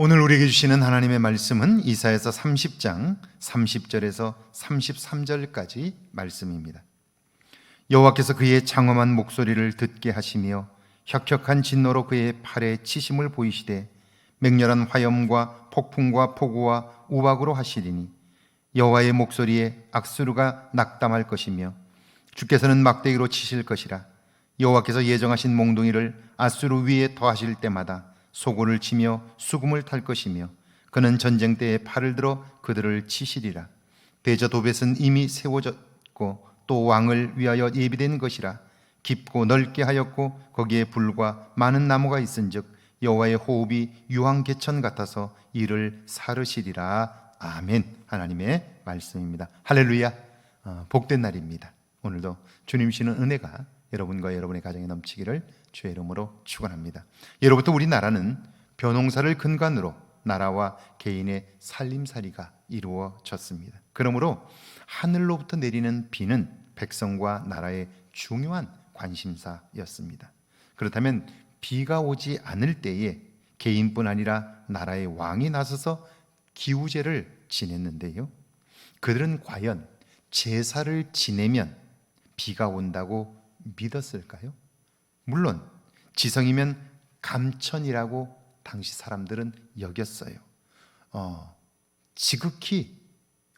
오늘 우리에게 주시는 하나님의 말씀은 이사야서 30장 30절에서 33절까지 말씀입니다. 여호와께서 그의 장엄한 목소리를 듣게 하시며 혁혁한 진노로 그의 팔에 치심을 보이시되 맹렬한 화염과 폭풍과 폭우와 우박으로 하시리니 여호와의 목소리에 악수르가 낙담할 것이며 주께서는 막대기로 치실 것이라. 여호와께서 예정하신 몽둥이를 아수르 위에 더하실 때마다 소고를 치며 수금을 탈 것이며 그는 전쟁 때에 팔을 들어 그들을 치시리라. 대저 도벳은 이미 세워졌고 또 왕을 위하여 예비된 것이라. 깊고 넓게 하였고 거기에 불과 많은 나무가 있은즉 여호와의 호흡이 유황 개천 같아서 이를 사르시리라. 아멘. 하나님의 말씀입니다. 할렐루야. 복된 날입니다. 오늘도 주님 주시는 은혜가 여러분과 여러분의 가정에 넘치기를 주의 이름으로 축원합니다. 예로부터 우리나라는 벼농사를 근간으로 나라와 개인의 살림살이가 이루어졌습니다. 그러므로 하늘로부터 내리는 비는 백성과 나라의 중요한 관심사였습니다. 그렇다면 비가 오지 않을 때에 개인뿐 아니라 나라의 왕이 나서서 기우제를 지냈는데요, 그들은 과연 제사를 지내면 비가 온다고 믿었을까요? 물론 지성이면 감천이라고 당시 사람들은 여겼어요. 지극히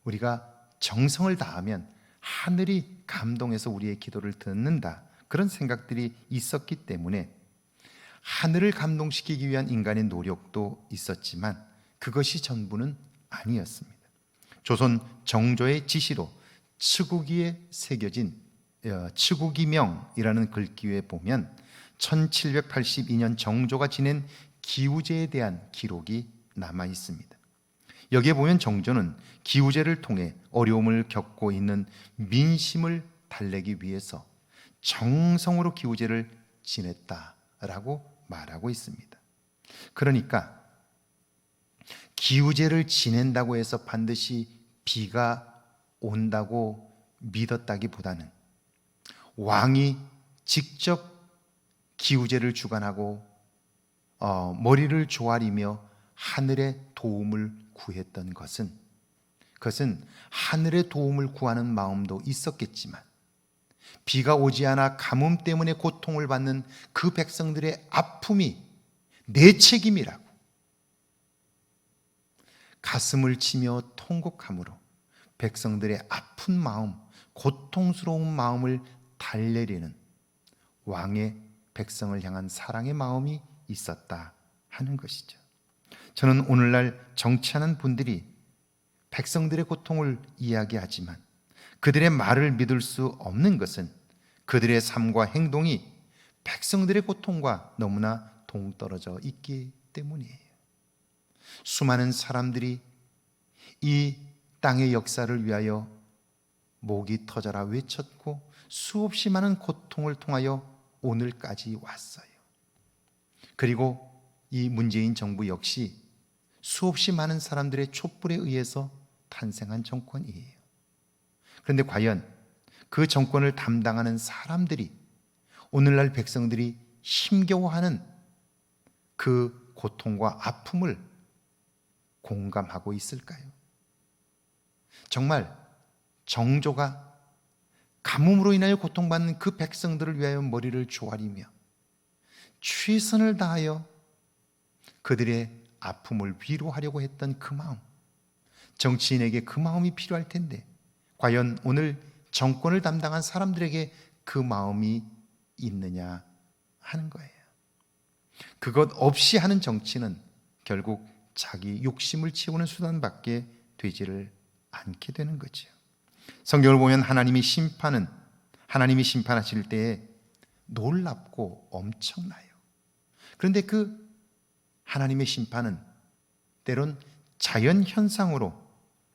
우리가 정성을 다하면 하늘이 감동해서 우리의 기도를 듣는다, 그런 생각들이 있었기 때문에 하늘을 감동시키기 위한 인간의 노력도 있었지만 그것이 전부는 아니었습니다. 조선 정조의 지시로 츠구기에 새겨진 츠구기명이라는 글귀에 보면 1782년 정조가 지낸 기우제에 대한 기록이 남아 있습니다. 여기에 보면 정조는 기우제를 통해 어려움을 겪고 있는 민심을 달래기 위해서 정성으로 기우제를 지냈다라고 말하고 있습니다. 그러니까 기우제를 지낸다고 해서 반드시 비가 온다고 믿었다기보다는 왕이 직접 기우제를 주관하고 머리를 조아리며 하늘의 도움을 구했던 그것은 하늘의 도움을 구하는 마음도 있었겠지만 비가 오지 않아 가뭄 때문에 고통을 받는 그 백성들의 아픔이 내 책임이라고 가슴을 치며 통곡함으로 백성들의 아픈 마음, 고통스러운 마음을 달래리는 왕의 백성을 향한 사랑의 마음이 있었다 하는 것이죠. 저는 오늘날 정치하는 분들이 백성들의 고통을 이야기하지만 그들의 말을 믿을 수 없는 것은 그들의 삶과 행동이 백성들의 고통과 너무나 동떨어져 있기 때문이에요. 수많은 사람들이 이 땅의 역사를 위하여 목이 터져라 외쳤고 수없이 많은 고통을 통하여 오늘까지 왔어요. 그리고 이 문재인 정부 역시 수없이 많은 사람들의 촛불에 의해서 탄생한 정권이에요. 그런데 과연 그 정권을 담당하는 사람들이 오늘날 백성들이 힘겨워하는 그 고통과 아픔을 공감하고 있을까요? 정말 정조가 가뭄으로 인하여 고통받는 그 백성들을 위하여 머리를 조아리며 최선을 다하여 그들의 아픔을 위로하려고 했던 그 마음, 정치인에게 그 마음이 필요할 텐데 과연 오늘 정권을 담당한 사람들에게 그 마음이 있느냐 하는 거예요. 그것 없이 하는 정치는 결국 자기 욕심을 채우는 수단밖에 되지를 않게 되는 거죠. 성경을 보면 하나님이 심판하실 때에 놀랍고 엄청나요. 그런데 그 하나님의 심판은 때론 자연 현상으로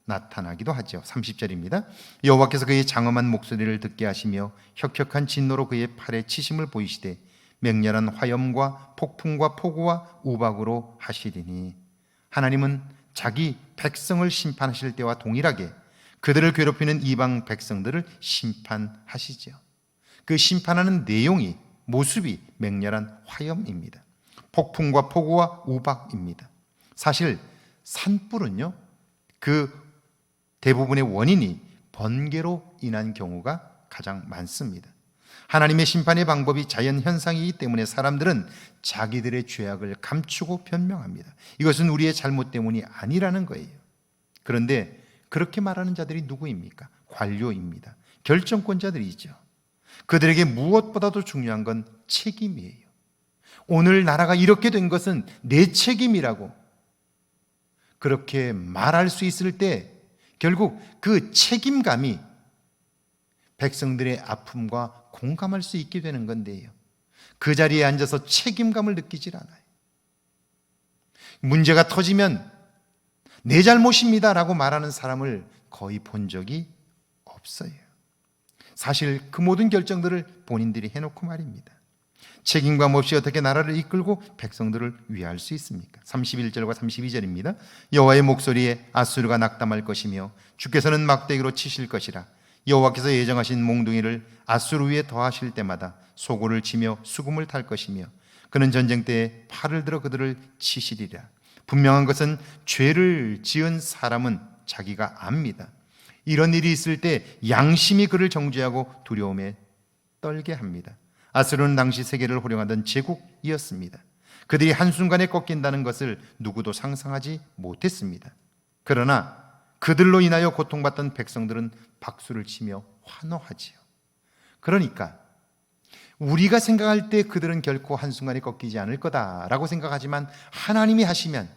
나타나기도 하죠. 30절입니다. 여호와께서 그의 장엄한 목소리를 듣게 하시며 혁혁한 진노로 그의 팔에 치심을 보이시되 맹렬한 화염과 폭풍과 폭우와 우박으로 하시리니. 하나님은 자기 백성을 심판하실 때와 동일하게 그들을 괴롭히는 이방 백성들을 심판하시죠. 그 심판하는 내용이, 모습이 맹렬한 화염입니다. 폭풍과 폭우와 우박입니다. 사실 산불은요, 그 대부분의 원인이 번개로 인한 경우가 가장 많습니다. 하나님의 심판의 방법이 자연현상이기 때문에 사람들은 자기들의 죄악을 감추고 변명합니다. 이것은 우리의 잘못 때문이 아니라는 거예요. 그런데 그렇게 말하는 자들이 누구입니까? 관료입니다. 결정권자들이죠. 그들에게 무엇보다도 중요한 건 책임이에요. 오늘 나라가 이렇게 된 것은 내 책임이라고 그렇게 말할 수 있을 때 결국 그 책임감이 백성들의 아픔과 공감할 수 있게 되는 건데요, 그 자리에 앉아서 책임감을 느끼질 않아요. 문제가 터지면 내 잘못입니다 라고 말하는 사람을 거의 본 적이 없어요. 사실 그 모든 결정들을 본인들이 해놓고 말입니다. 책임감 없이 어떻게 나라를 이끌고 백성들을 위할 수 있습니까? 31절과 32절입니다. 여호와의 목소리에 아수르가 낙담할 것이며 주께서는 막대기로 치실 것이라. 여호와께서 예정하신 몽둥이를 아수르 위에 더하실 때마다 소고를 치며 수금을 탈 것이며 그는 전쟁 때에 팔을 들어 그들을 치시리라. 분명한 것은 죄를 지은 사람은 자기가 압니다. 이런 일이 있을 때 양심이 그를 정죄하고 두려움에 떨게 합니다. 아수르는 당시 세계를 호령하던 제국이었습니다. 그들이 한순간에 꺾인다는 것을 누구도 상상하지 못했습니다. 그러나 그들로 인하여 고통받던 백성들은 박수를 치며 환호하지요. 그러니까 우리가 생각할 때 그들은 결코 한순간에 꺾이지 않을 거다라고 생각하지만 하나님이 하시면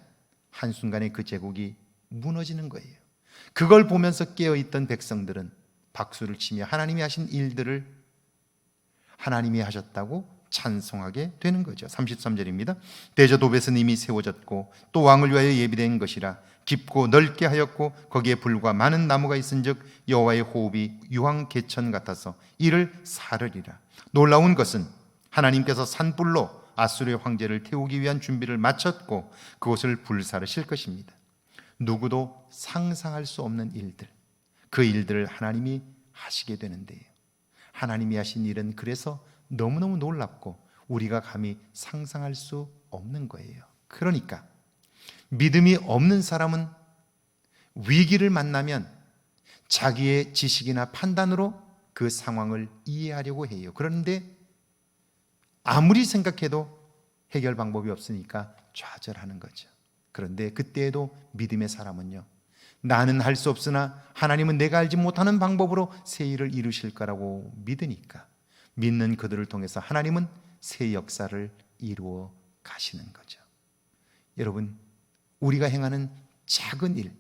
한순간에 그 제국이 무너지는 거예요. 그걸 보면서 깨어있던 백성들은 박수를 치며 하나님이 하신 일들을 하나님이 하셨다고 찬송하게 되는 거죠. 33절입니다. 대저도벳은 이미 세워졌고 또 왕을 위하여 예비된 것이라. 깊고 넓게 하였고 거기에 불과 많은 나무가 있은즉 여호와의 호흡이 유황 개천 같아서 이를 사르리라. 놀라운 것은 하나님께서 산불로 아수르의 황제를 태우기 위한 준비를 마쳤고 그곳을 불사르실 것입니다. 누구도 상상할 수 없는 일들, 그 일들을 하나님이 하시게 되는데요, 하나님이 하신 일은 그래서 너무너무 놀랍고 우리가 감히 상상할 수 없는 거예요. 그러니까 믿음이 없는 사람은 위기를 만나면 자기의 지식이나 판단으로 그 상황을 이해하려고 해요. 그런데 아무리 생각해도 해결 방법이 없으니까 좌절하는 거죠. 그런데 그때에도 믿음의 사람은요, 나는 할 수 없으나 하나님은 내가 알지 못하는 방법으로 새 일을 이루실 거라고 믿으니까 믿는 그들을 통해서 하나님은 새 역사를 이루어 가시는 거죠. 여러분, 우리가 행하는 작은 일,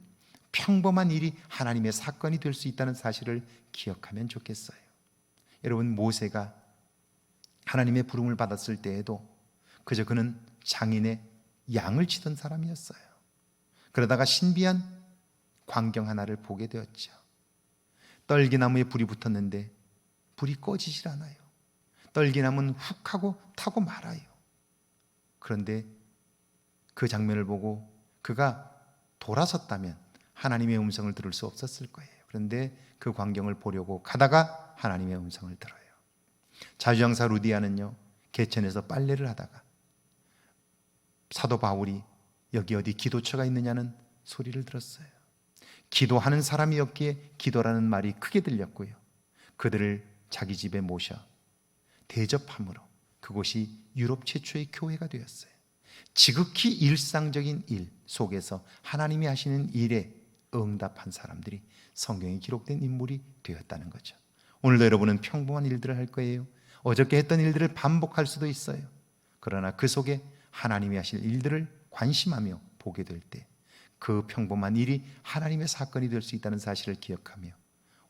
평범한 일이 하나님의 사건이 될 수 있다는 사실을 기억하면 좋겠어요. 여러분, 모세가 하나님의 부름을 받았을 때에도 그저 그는 장인의 양을 치던 사람이었어요. 그러다가 신비한 광경 하나를 보게 되었죠. 떨기나무에 불이 붙었는데 불이 꺼지질 않아요. 떨기나무는 훅 하고 타고 말아요. 그런데 그 장면을 보고 그가 돌아섰다면 하나님의 음성을 들을 수 없었을 거예요. 그런데 그 광경을 보려고 가다가 하나님의 음성을 들어요. 자주장사 루디아는요, 개천에서 빨래를 하다가 사도 바울이 여기 어디 기도처가 있느냐는 소리를 들었어요. 기도하는 사람이었기에 기도라는 말이 크게 들렸고요, 그들을 자기 집에 모셔 대접함으로 그곳이 유럽 최초의 교회가 되었어요. 지극히 일상적인 일 속에서 하나님이 하시는 일에 응답한 사람들이 성경에 기록된 인물이 되었다는 거죠. 오늘도 여러분은 평범한 일들을 할 거예요. 어저께 했던 일들을 반복할 수도 있어요. 그러나 그 속에 하나님이 하실 일들을 관심하며 보게 될 때 그 평범한 일이 하나님의 사건이 될 수 있다는 사실을 기억하며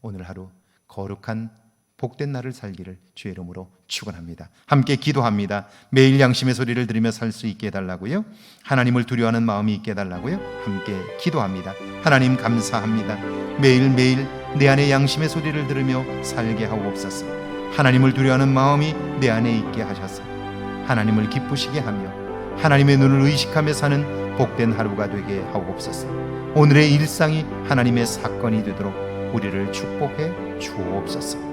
오늘 하루 거룩한 복된 날을 살기를 주의 이름으로 축원합니다. 함께 기도합니다. 매일 양심의 소리를 들으며 살 수 있게 해달라고요, 하나님을 두려워하는 마음이 있게 해달라고요, 함께 기도합니다. 하나님 감사합니다. 매일매일 내 안에 양심의 소리를 들으며 살게 하옵소서. 하나님을 두려워하는 마음이 내 안에 있게 하셔서 하나님을 기쁘시게 하며 하나님의 눈을 의식하며 사는 복된 하루가 되게 하옵소서. 오늘의 일상이 하나님의 사건이 되도록 우리를 축복해 주옵소서.